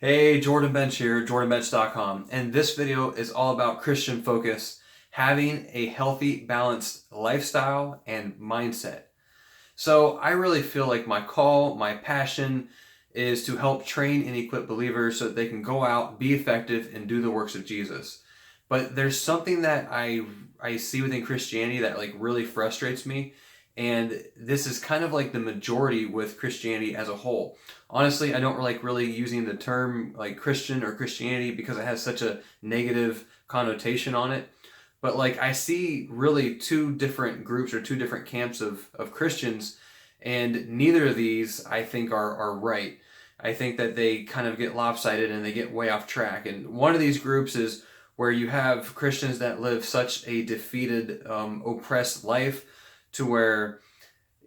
Hey, Jordan Bench here, jordanbench.com, and this video is all about Christian focus, having a healthy, balanced lifestyle and mindset. So I really feel like my call, my passion is to help train and equip believers so that they can go out, be effective, and do the works of Jesus. But there's something that I see within Christianity that like really frustrates me, and this is kind of like the majority with Christianity as a whole. Honestly, I don't like really using the term like Christian or Christianity because it has such a negative connotation on it. But like I see really two different groups or two different camps of Christians, and neither of these I think are right. I think that they kind of get lopsided and they get way off track. And one of these groups is where you have Christians that live such a defeated, oppressed life to where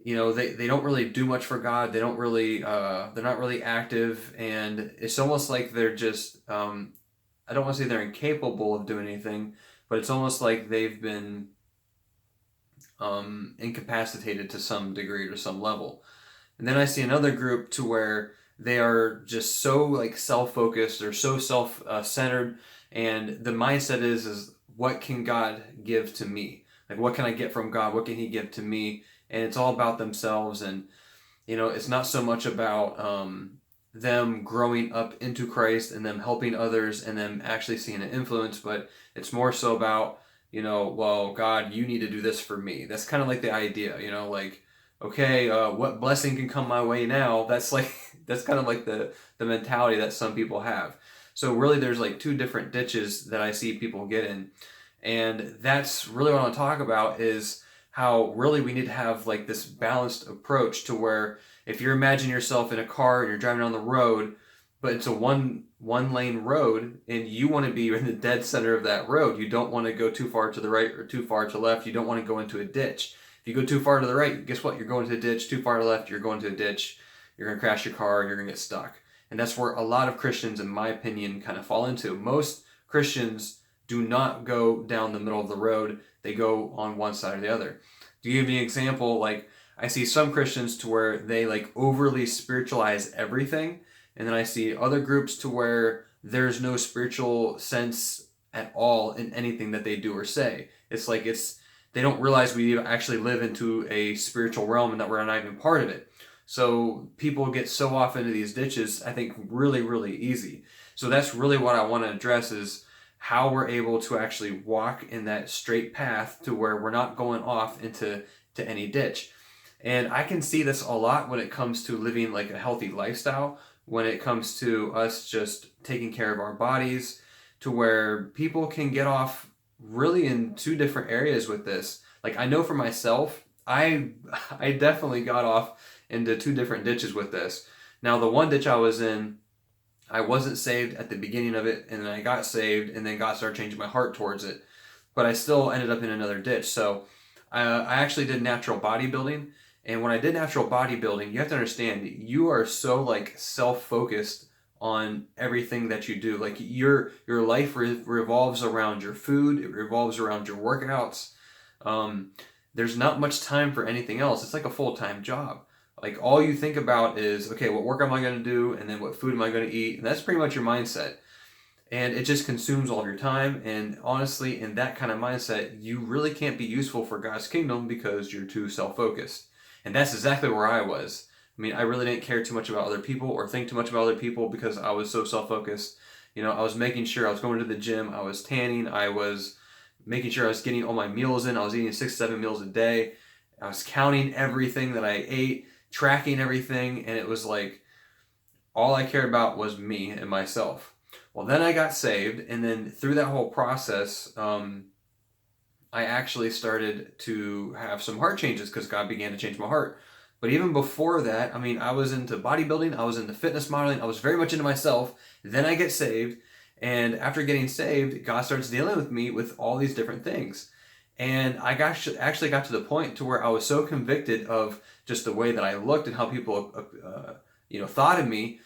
they don't really do much for God. They don't really they're not really active, and it's almost like they're just I don't want to say they're incapable of doing anything, but it's almost like they've been incapacitated to some degree or some level. And then I see another group to where they are just so like self-focused or so self-centered, and the mindset is what can God give to me? Like what can I get from God? What can He give to me? And it's all about themselves, and it's not so much about them growing up into Christ and them helping others and them actually seeing an influence, but it's more so about, well, God, you need to do this for me. That's kind of like the idea, like, okay, what blessing can come my way now? That's like, that's kind of like the mentality that some people have. So really there's like two different ditches that I see people get in. And that's really what I want to talk about is how really we need to have like this balanced approach to where if you're imagining yourself in a car and you're driving on the road, but it's a one lane road and you want to be in the dead center of that road. You don't want to go too far to the right or too far to the left. You don't want to go into a ditch. If you go too far to the right, guess what? You're going to a ditch. Too far to the left, you're going to a ditch. You're going to crash your car and you're going to get stuck. And that's where a lot of Christians, in my opinion, kind of fall into. Most Christians do not go down the middle of the road. They go on one side or the other. To give you an example, like I see some Christians to where they like overly spiritualize everything, and then I see other groups to where there's no spiritual sense at all in anything that they do or say. It's like they don't realize we actually live into a spiritual realm and that we're not even part of it. So people get so off into these ditches, I think really, really easy. So that's really what I want to address is how we're able to actually walk in that straight path to where we're not going off into any ditch. And I can see this a lot when it comes to living like a healthy lifestyle, when it comes to us just taking care of our bodies, to where people can get off really in two different areas with this. Like I know for myself, I definitely got off into two different ditches with this. Now the one ditch I was in, I wasn't saved at the beginning of it, and then I got saved, and then God started changing my heart towards it. But I still ended up in another ditch. So I actually did natural bodybuilding, and when I did natural bodybuilding, you have to understand you are so like self-focused on everything that you do. Like your life revolves around your food. It revolves around your workouts. There's not much time for anything else. It's like a full-time job. Like all you think about is, okay, what work am I going to do? And then what food am I going to eat? And that's pretty much your mindset. And it just consumes all of your time. And honestly, in that kind of mindset, you really can't be useful for God's kingdom because you're too self-focused. And that's exactly where I was. I mean, I really didn't care too much about other people or think too much about other people because I was so self-focused. I was making sure I was going to the gym. I was tanning. I was making sure I was getting all my meals in. I was eating 6, 7 meals a day. I was counting everything that I ate, tracking everything, and it was like all I cared about was me and myself. Well, then I got saved, and then through that whole process, I actually started to have some heart changes because God began to change my heart. But even before that, I mean, I was into bodybuilding, I was into fitness modeling, I was very much into myself. Then I get saved, and after getting saved, God starts dealing with me with all these different things. And I actually got to the point to where I was so convicted of just the way that I looked and how people, thought of me.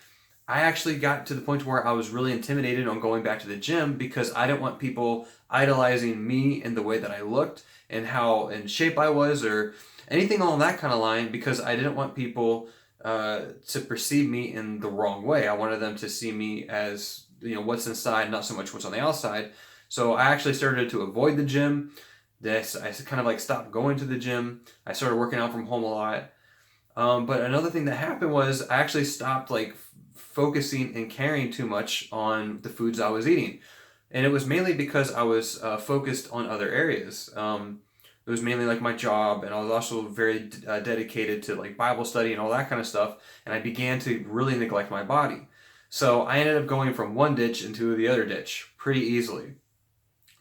I actually got to the point where I was really intimidated on going back to the gym because I didn't want people idolizing me in the way that I looked and how in shape I was or anything along that kind of line because I didn't want people to perceive me in the wrong way. I wanted them to see me as, what's inside, not so much what's on the outside. So I actually started to avoid the gym. I kind of like stopped going to the gym. I started working out from home a lot. But another thing that happened was I actually stopped like focusing and caring too much on the foods I was eating. And it was mainly because I was focused on other areas. It was mainly like my job, and I was also very dedicated to like Bible study and all that kind of stuff. And I began to really neglect my body. So I ended up going from one ditch into the other ditch pretty easily.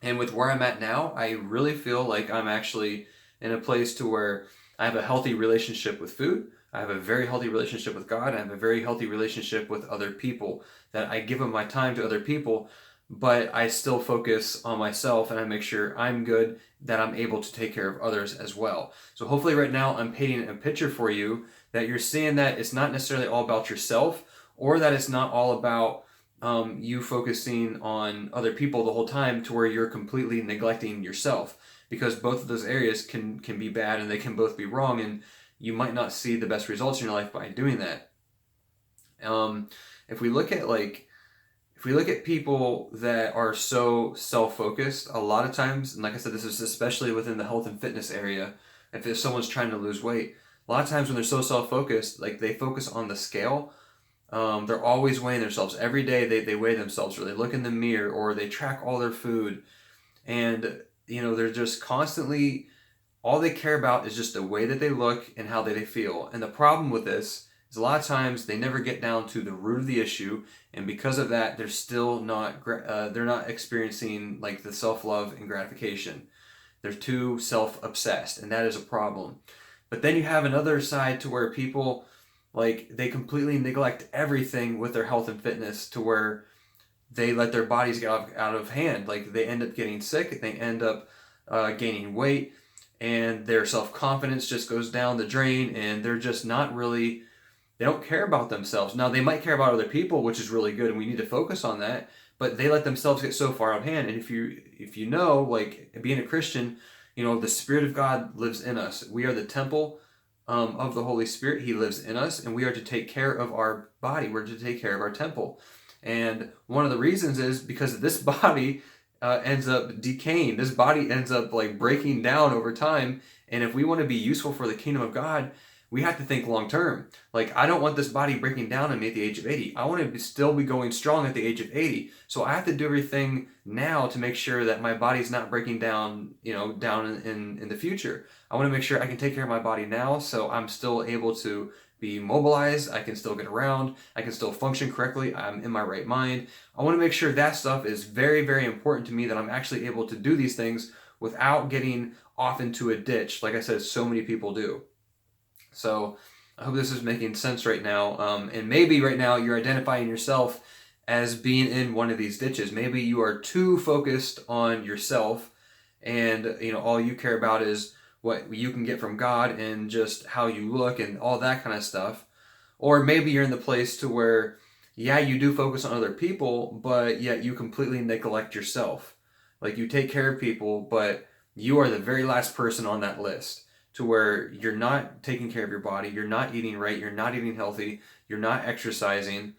And with where I'm at now, I really feel like I'm actually in a place to where I have a healthy relationship with food. I have a very healthy relationship with God. I have a very healthy relationship with other people, that I give them my time to other people, but I still focus on myself and I make sure I'm good, that I'm able to take care of others as well. So hopefully right now I'm painting a picture for you that you're seeing that it's not necessarily all about yourself, or that it's not all about you focusing on other people the whole time to where you're completely neglecting yourself, because both of those areas can be bad and they can both be wrong, and you might not see the best results in your life by doing that. Um, if we look at people that are so self-focused, a lot of times, and like I said, this is especially within the health and fitness area, if someone's trying to lose weight, a lot of times when they're so self-focused, like they focus on the scale. They're always weighing themselves. Every day they weigh themselves, or they look in the mirror, or they track all their food. And, they're just constantly, all they care about is just the way that they look and how they feel. And the problem with this is a lot of times they never get down to the root of the issue. And because of that, they're still not, they're not experiencing like the self-love and gratification. They're too self-obsessed, and that is a problem. But then you have another side to where people, like, they completely neglect everything with their health and fitness, to where they let their bodies get out of hand. Like, they end up getting sick, they end up gaining weight, and their self-confidence just goes down the drain, and they're just not really, they don't care about themselves. Now, they might care about other people, which is really good, and we need to focus on that, but they let themselves get so far out of hand. And if you know, like, being a Christian, the Spirit of God lives in us. We are the temple of the Holy Spirit. He lives in us, and we are to take care of our body. We're to take care of our temple. And one of the reasons is because this body ends up decaying. This body ends up like breaking down over time. And if we want to be useful for the kingdom of God, we have to think long term. Like, I don't want this body breaking down on me at the age of 80. I want to still be going strong at the age of 80. So I have to do everything now to make sure that my body's not breaking down, down in the future. I want to make sure I can take care of my body now, so I'm still able to be mobilized. I can still get around. I can still function correctly. I'm in my right mind. I want to make sure that stuff is very, very important to me, that I'm actually able to do these things without getting off into a ditch, like I said, so many people do. So I hope this is making sense right now. And maybe right now you're identifying yourself as being in one of these ditches. Maybe you are too focused on yourself, and all you care about is what you can get from God and just how you look and all that kind of stuff. Or maybe you're in the place to where, yeah, you do focus on other people, but yet you completely neglect yourself. Like, you take care of people, but you are the very last person on that list, to where you're not taking care of your body, you're not eating right, you're not eating healthy, you're not exercising,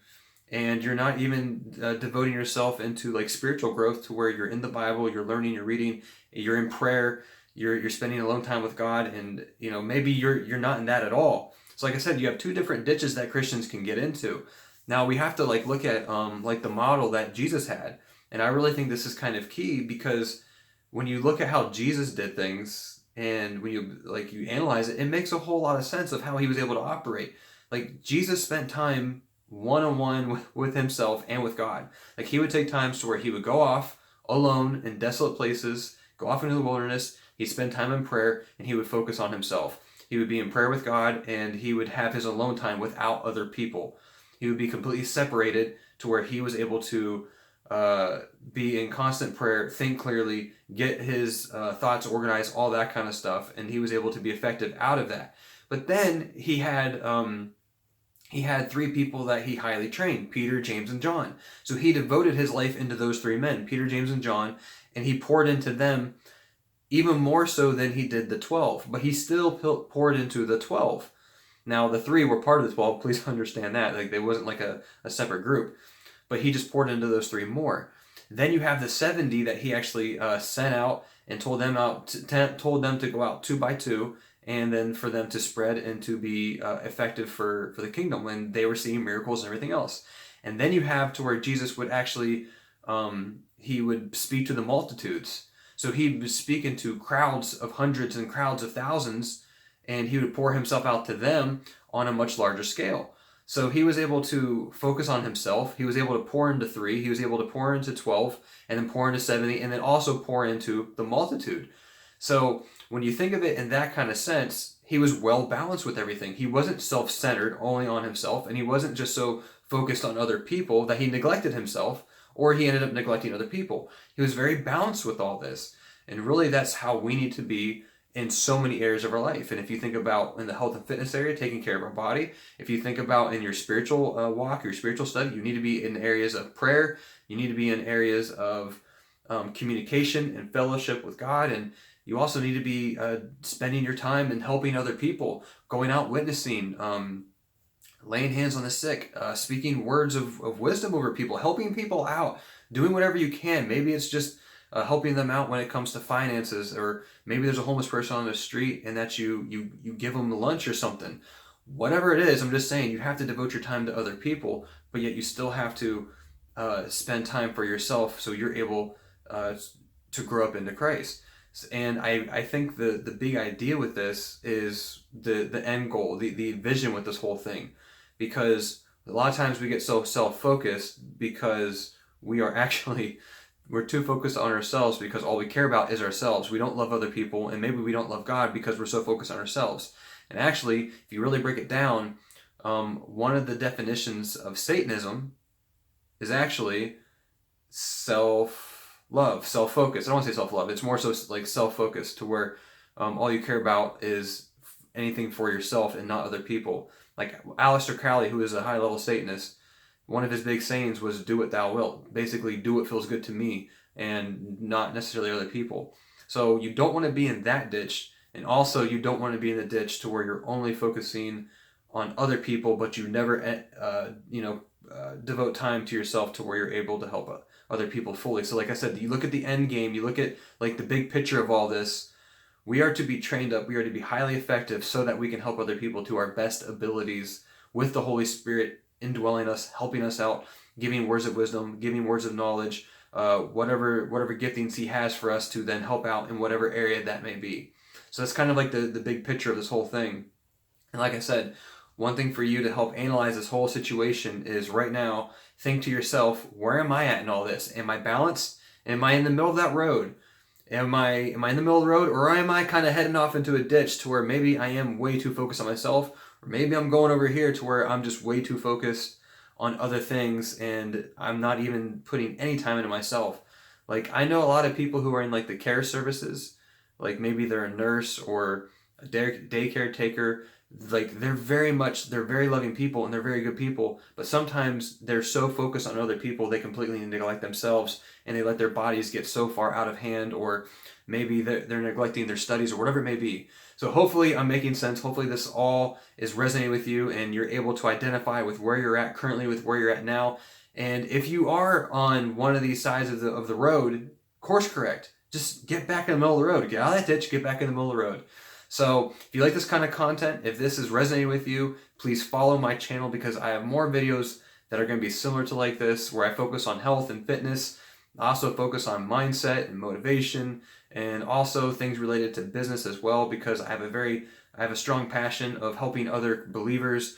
and you're not even devoting yourself into like spiritual growth, to where you're in the Bible, you're learning, you're reading, you're in prayer, you're spending alone time with God, and maybe you're not in that at all. So like I said, you have two different ditches that Christians can get into. Now we have to like look at like the model that Jesus had, and I really think this is kind of key, because when you look at how Jesus did things, and when you analyze it, it makes a whole lot of sense of how he was able to operate. Like, Jesus spent time one-on-one with himself and with God. Like, he would take times to where he would go off alone in desolate places, go off into the wilderness, he'd spend time in prayer, and he would focus on himself. He would be in prayer with God, and he would have his alone time without other people. He would be completely separated, to where he was able to be in constant prayer, think clearly, get his thoughts organized, all that kind of stuff, and he was able to be effective out of that. But then he had three people that he highly trained: Peter, James, and John. So he devoted his life into those three men, Peter, James, and John, and he poured into them even more so than he did the 12. But he still poured into the 12. Now, the 3 were part of the 12. Please understand that. Like, they wasn't like a separate group. But he just poured into those 3 more. Then you have the 70 that he actually sent out and told them to go out 2 by 2, and then for them to spread and to be effective for the kingdom when they were seeing miracles and everything else. And then you have to where Jesus would actually, he would speak to the multitudes. So he was speaking to crowds of hundreds and crowds of thousands, and he would pour himself out to them on a much larger scale. So he was able to focus on himself. He was able to pour into 3. He was able to pour into 12, and then pour into 70, and then also pour into the multitude. So when you think of it in that kind of sense, he was well balanced with everything. He wasn't self-centered, only on himself, and he wasn't just so focused on other people that he neglected himself, or he ended up neglecting other people. He was very balanced with all this. And really, that's how we need to be in so many areas of our life. And if you think about in the health and fitness area, taking care of our body, if you think about in your spiritual walk, your spiritual study, you need to be in areas of prayer. You need to be in areas of communication and fellowship with God. And you also need to be spending your time and helping other people, going out witnessing, laying hands on the sick, speaking words of wisdom over people, helping people out, doing whatever you can. Maybe it's just helping them out when it comes to finances, or maybe there's a homeless person on the street and that you give them lunch or something. Whatever it is, I'm just saying you have to devote your time to other people, but yet you still have to spend time for yourself so you're able to grow up into Christ. And I think the big idea with this is the end goal, the vision with this whole thing, because a lot of times we get so self-focused because we're too focused on ourselves, because all we care about is ourselves. We don't love other people, and maybe we don't love God because we're so focused on ourselves. And actually, if you really break it down, one of the definitions of Satanism is actually self-love, self-focus. I don't want to say self-love. It's more so like self-focus, to where all you care about is anything for yourself and not other people. Like Aleister Crowley, who is a high-level Satanist, one of his big sayings was "do what thou wilt." Basically, do what feels good to me and not necessarily other people. So you don't want to be in that ditch, and also you don't want to be in the ditch to where you're only focusing on other people, but you never, devote time to yourself to where you're able to help other people fully. So like I said, you look at the end game, you look at like the big picture of all this. We are to be trained up, we are to be highly effective so that we can help other people to our best abilities, with the Holy Spirit indwelling us, helping us out, giving words of wisdom, giving words of knowledge, whatever giftings he has for us to then help out in whatever area that may be. So that's kind of like the big picture of this whole thing. And like I said, one thing for you to help analyze this whole situation is right now, think to yourself, where am I at in all this? Am I balanced? Am I in the middle of that road? Am I in the middle of the road, or am I kind of heading off into a ditch to where maybe I am way too focused on myself, or maybe I'm going over here to where I'm just way too focused on other things and I'm not even putting any time into myself. Like, I know a lot of people who are in like the care services, like maybe they're a nurse or a daycare taker. Like, they're very loving people and they're very good people, but sometimes they're so focused on other people they completely neglect themselves, and they let their bodies get so far out of hand, or maybe they're neglecting their studies or whatever it may be. So hopefully I'm making sense. Hopefully this all is resonating with you and you're able to identify with where you're at currently, with where you're at now. And if you are on one of these sides of the road, course correct. Just get back in the middle of the road. Get out of that ditch, get back in the middle of the road. So if you like this kind of content, if this is resonating with you, please follow my channel, because I have more videos that are going to be similar to like this, where I focus on health and fitness. I also focus on mindset and motivation, and also things related to business as well, because I have a strong passion of helping other believers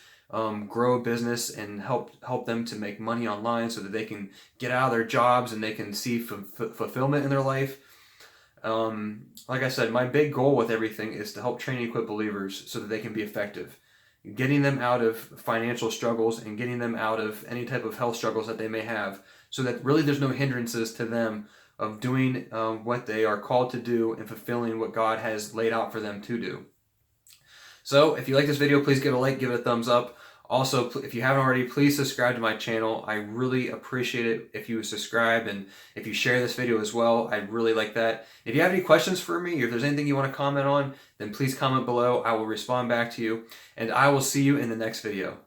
grow a business and help them to make money online so that they can get out of their jobs and they can see fulfillment in their life. Like I said, my big goal with everything is to help train and equip believers so that they can be effective, getting them out of financial struggles and getting them out of any type of health struggles that they may have, so that really there's no hindrances to them of doing what they are called to do and fulfilling what God has laid out for them to do. So if you like this video, please give it a like, give it a thumbs up. Also, if you haven't already, please subscribe to my channel. I really appreciate it if you subscribe, and if you share this video as well. I'd really like that. If you have any questions for me, or if there's anything you want to comment on, then please comment below. I will respond back to you, and I will see you in the next video.